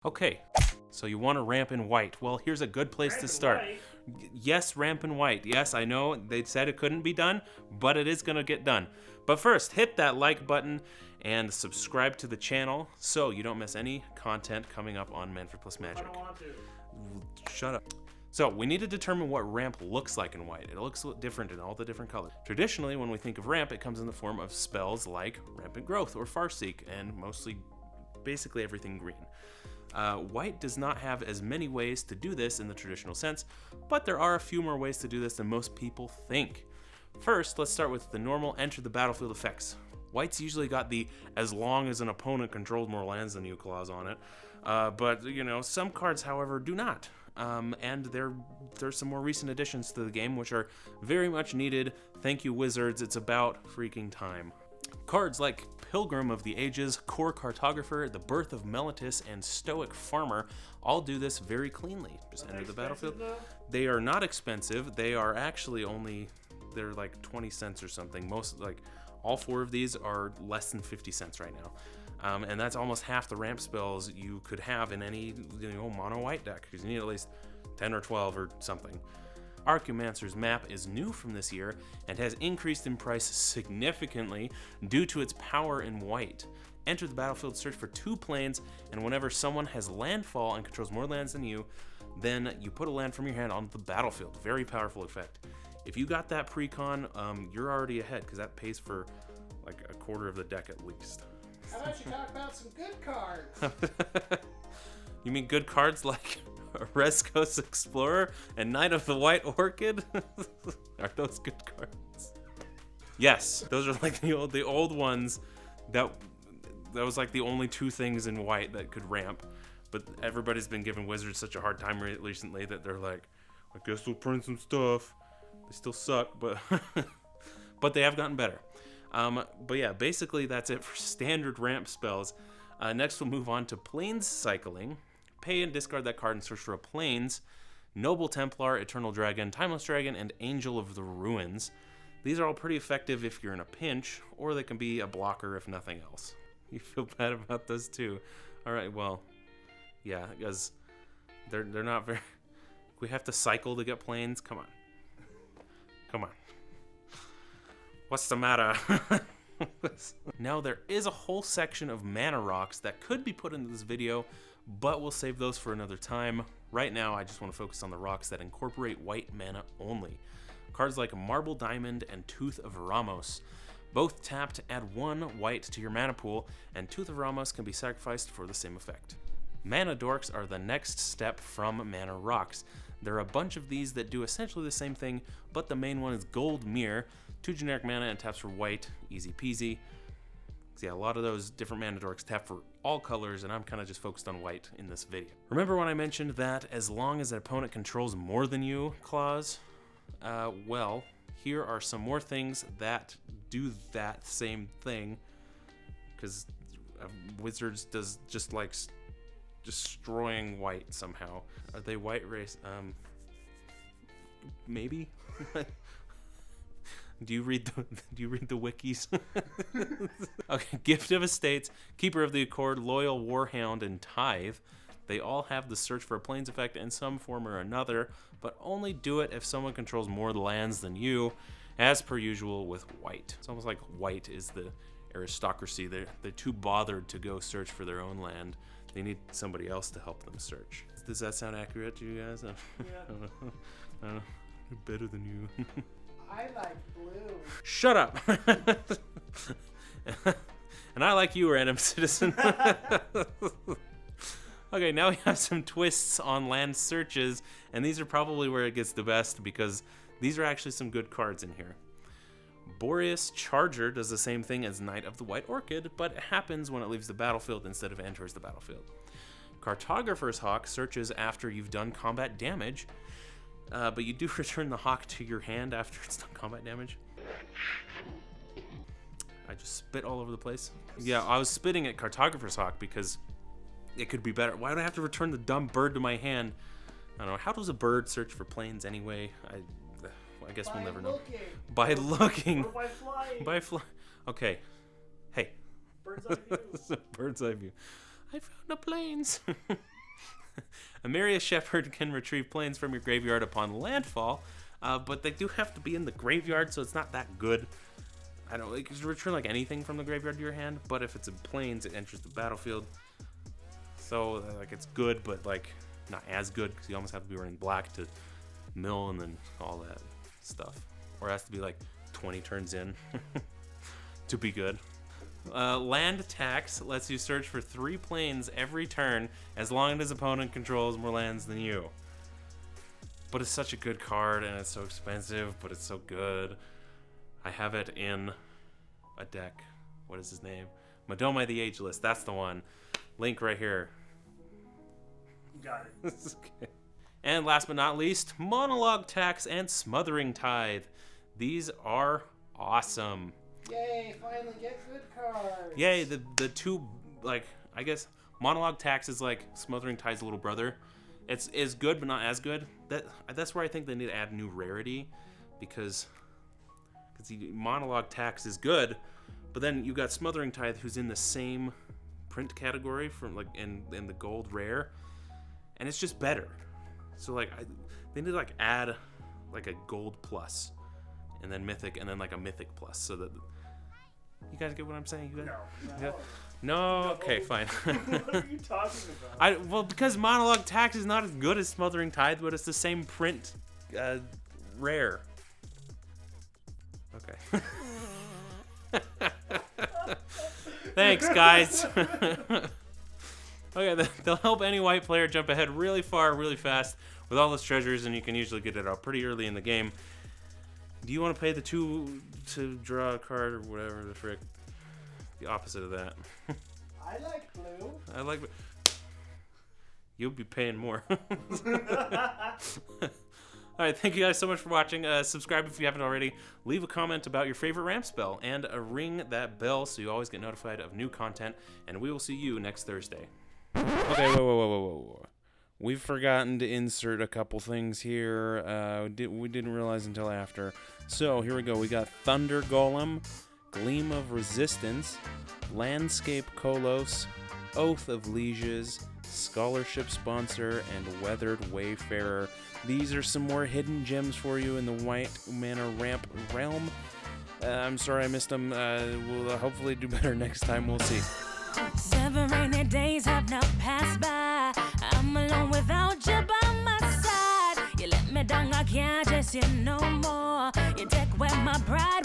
Okay, so you want to ramp in white. Well, here's a good place to start. Yes, ramp in white. Yes, I know they said it couldn't be done, but it is going to get done. But first, hit that like button and subscribe to the channel so you don't miss any content coming up on Manfred Plus Magic. I don't want to. Shut up. So we need to determine what ramp looks like in white. It looks different in all the different colors. Traditionally, when we think of ramp, it comes in the form of spells like Rampant Growth or Farseek, and mostly, basically everything green. White does not have as many ways to do this in the traditional sense, but there are a few more ways to do this than most people think. First, let's start with the normal enter the battlefield effects. White's usually got the as long as an opponent controls more lands than you clause on it, but you know, some cards, however, do not. And there's some more recent additions to the game which are very much needed. Thank you, Wizards, it's about freaking time. Cards like Pilgrim of the Ages, Core Cartographer, The Birth of Meletis, and Stoic Farmer all do this very cleanly. Just enter the battlefield. Though? They are not expensive. They are actually they're like 20 cents or something. All four of these are less than 50 cents right now. And that's almost half the ramp spells you could have in any mono white deck, because you need at least 10 or 12 or something. Archaeomancer's map is new from this year and has increased in price significantly due to its power in white. Enter the battlefield, search for 2 planes, and whenever someone has landfall and controls more lands than you, then you put a land from your hand onto the battlefield. Very powerful effect. If you got that pre-con, you're already ahead, because that pays for like a quarter of the deck at least. How about you talk about some good cards? You mean good cards like Rescos Explorer and Knight of the White Orchid? Are those good cards? Yes, those are like the old ones that was like the only 2 things in white that could ramp. But everybody's been giving Wizards such a hard time recently that they're like, I guess we'll print some stuff. They still suck, but but they have gotten better. But yeah, basically that's it for standard ramp spells. Next we'll move on to Plains Cycling. Pay and discard that card and search for a Plains, Noble Templar, Eternal Dragon, Timeless Dragon, and Angel of the Ruins. These are all pretty effective if you're in a pinch, or they can be a blocker if nothing else. You feel bad about those too. Alright, well, yeah, because they're not very... We have to cycle to get Plains? Come on. Come on. What's the matter? Now, there is a whole section of mana rocks that could be put into this video, but we'll save those for another time. Right now, I just want to focus on the rocks that incorporate white mana only. Cards like Marble Diamond and Tooth of Ramos. Both tapped, add 1 white to your mana pool, and Tooth of Ramos can be sacrificed for the same effect. Mana Dorks are the next step from mana rocks. There are a bunch of these that do essentially the same thing, but the main one is Gold Mirror, 2 generic mana and taps for white, easy peasy. So yeah, a lot of those different mana dorks tap for all colors, and I'm kind of just focused on white in this video. Remember when I mentioned that as long as an opponent controls more than you clause? Well, here are some more things that do that same thing, because Wizards does just like destroying white somehow. Are they white race? Maybe. Do you read the wikis? Okay, Gift of Estates, Keeper of the Accord, Loyal Warhound, and Tithe. They all have the search for a Plains effect in some form or another, but only do it if someone controls more lands than you, as per usual with white. It's almost like white is the aristocracy. They're too bothered to go search for their own land. They need somebody else to help them search. Does that sound accurate to you guys? Yeah. I don't know. Better than you. I like blue. Shut up. And I like you, Random Citizen. Okay, now we have some twists on land searches, and these are probably where it gets the best because these are actually some good cards in here. Boreas Charger does the same thing as Knight of the White Orchid, but it happens when it leaves the battlefield instead of enters the battlefield. Cartographer's Hawk searches after you've done combat damage, but you do return the hawk to your hand after it's done combat damage. I just spit all over the place. Yeah, I was spitting at Cartographer's Hawk because it could be better. Why do I have to return the dumb bird to my hand? I don't know. How does a bird search for planes anyway? I guess we'll never know. By looking. Or by flying. By flying. Okay. Hey. Bird's eye view. Bird's eye view. I found the planes. A Maria Shepherd can retrieve planes from your graveyard upon landfall, but they do have to be in the graveyard, so it's not that good. I don't like you return like anything from the graveyard to your hand, but if it's in planes, it enters the battlefield. So like it's good, but like not as good because you almost have to be running black to mill and then all that stuff, or it has to be like 20 turns in to be good. Land tax lets you search for 3 planes every turn as long as his opponent controls more lands than you. But it's such a good card and it's so expensive, but it's so good. I have it in a deck. What is his name? Madoma the Ageless. That's the one. Link right here. Got it. Okay. And last but not least, Monologue tax and Smothering Tithe. These are awesome. Yay, finally get good cards. Yay, the two, like, I guess Monologue tax is like Smothering Tide's little brother. It's good but not as good. That's where I think they need to add new rarity, because Monologue tax is good, but then you got Smothering Tithe who's in the same print category from like in the gold rare, and it's just better. So like they need to like add like a gold plus and then mythic and then like a mythic plus, so that you guys get what I'm saying. You guys? No. No? Okay, fine. What are you talking about? Well, because Monologue tax is not as good as Smothering Tithe, but it's the same print rare. Okay. Thanks, guys. Okay, they'll help any white player jump ahead really far, really fast with all those treasures, and you can usually get it out pretty early in the game. Do you want to pay the 2 to draw a card or whatever the frick? The opposite of that. I like blue. I like. You'll be paying more. All right, thank you guys so much for watching. Subscribe if you haven't already. Leave a comment about your favorite ramp spell, and ring that bell so you always get notified of new content. And we will see you next Thursday. Okay, whoa. We've forgotten to insert a couple things here. We didn't realize until after. So here we go. We got Thunder Golem, Gleam of Resistance, Landscape Kolos, Oath of Lieges, Scholarship Sponsor, and Weathered Wayfarer. These are some more hidden gems for you in the white mana ramp realm. I'm sorry I missed them. We'll hopefully do better next time. We'll see. 7 rainy days have now passed by. I'm alone without you by my side. You let me down, I can't chase you no more. You take away my pride.